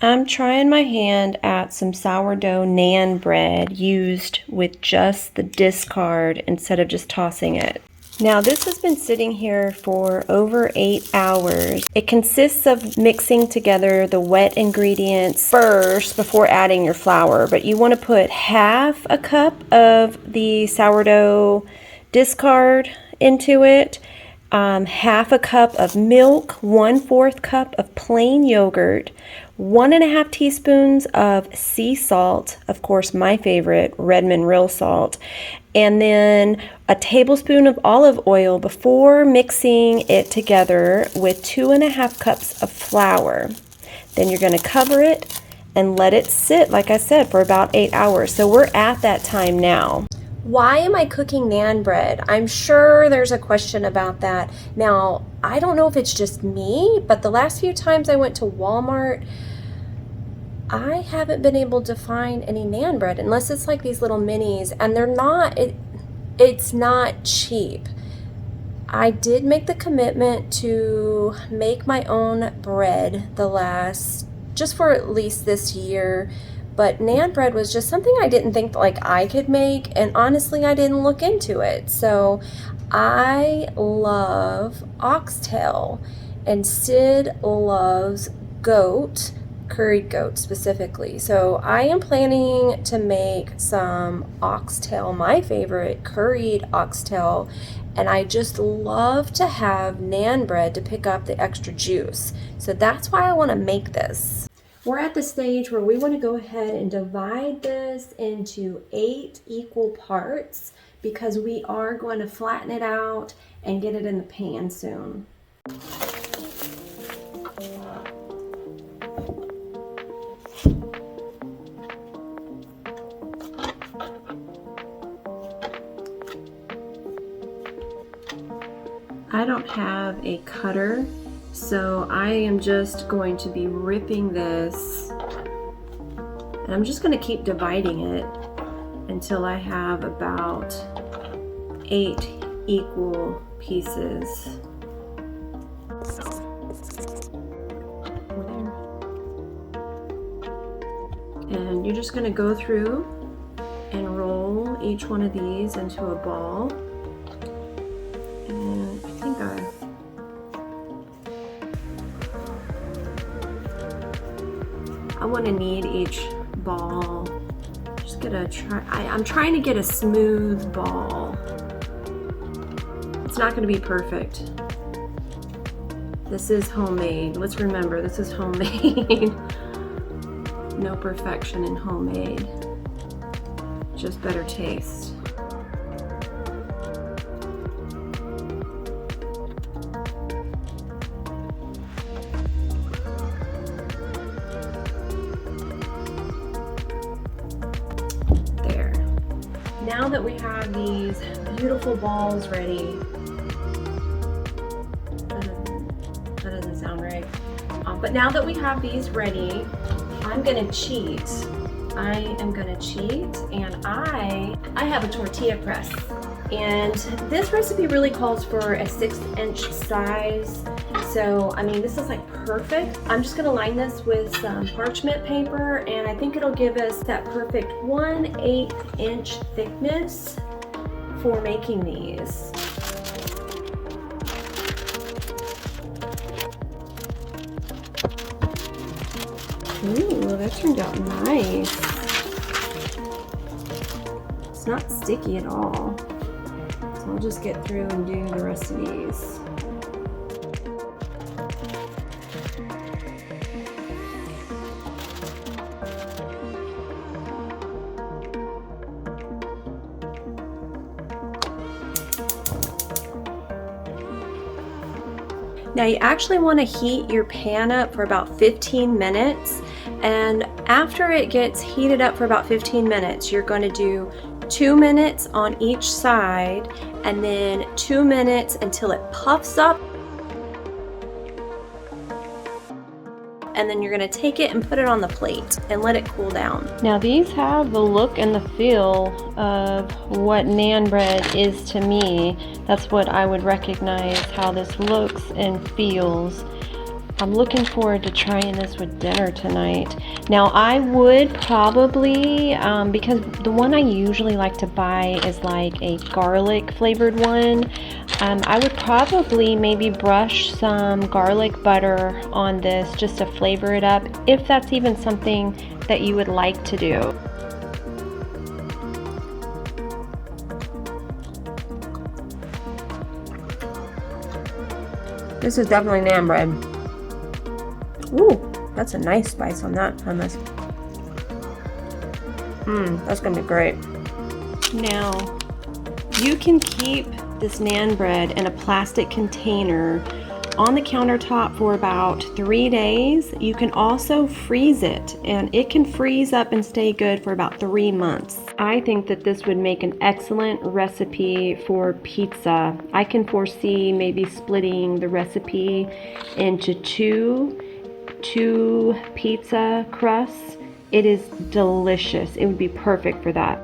I'm trying my hand at some sourdough naan bread used with just the discard instead of just tossing it. Now this has been sitting here for over 8 hours. It consists of mixing together the wet ingredients first before adding your flour, but you want to put half a cup of the sourdough discard into it, half a cup of milk, 1/4 cup of plain yogurt, 1½ teaspoons of sea salt, of course my favorite, Redmond real salt, and then a tablespoon of olive oil before mixing it together with 2½ cups of flour. Then you're going to cover it and let it sit, like I said, for about 8 hours. So we're at that time now. Why am I cooking naan bread? I'm sure there's a question about that. Now, I don't know if it's just me, but the last few times I went to Walmart, I haven't been able to find any naan bread unless it's like these little minis, and they're not, it's not cheap. I did make the commitment to make my own bread just for at least this year. But naan bread was just something I didn't think like I could make, and honestly I didn't look into it. So I love oxtail, and Sid loves goat, curried goat specifically. So I am planning to make some oxtail, my favorite curried oxtail, and I just love to have naan bread to pick up the extra juice. So that's why I want to make this. We're at the stage where we want to go ahead and divide this into 8 equal parts because we are going to flatten it out and get it in the pan soon. I don't have a cutter, so I am just going to be ripping this, and I'm just going to keep dividing it until I have about 8 equal pieces. And you're just going to go through and roll each one of these into a ball. And I think I want to knead each ball. Just gonna try. I'm trying to get a smooth ball. It's not going to be perfect. This is homemade. Let's remember, this is homemade. No perfection in homemade. Just better taste. Now that we have these beautiful balls ready, that doesn't sound right, but now that we have these ready, I'm gonna cheat. I am gonna cheat, and I have a tortilla press, and this recipe really calls for a 6-inch size. So, I mean, this is like perfect. I'm just gonna line this with some parchment paper, and I think it'll give us that perfect 1/8 inch thickness for making these. Ooh, that turned out nice. It's not sticky at all. So I'll just get through and do the rest of these. Now you actually want to heat your pan up for about 15 minutes, and after it gets heated up for about 15 minutes, you're going to do 2 minutes on each side, and then 2 minutes until it puffs up, and then you're going to take it and put it on the plate and let it cool down. Now these have the look and the feel of what naan bread is to me. That's what I would recognize, how this looks and feels. I'm looking forward to trying this with dinner tonight. Now I would probably, because the one I usually like to buy is like a garlic flavored one, I would probably maybe brush some garlic butter on this just to flavor it up, if that's even something that you would like to do. This is definitely naan bread. Ooh, that's a nice spice on that hummus. That's gonna be great. Now, you can keep this naan bread in a plastic container on the countertop for about 3 days. You can also freeze it, and it can freeze up and stay good for about 3 months. I think that this would make an excellent recipe for pizza. I can foresee maybe splitting the recipe into two pizza crusts. It is delicious. It would be perfect for that.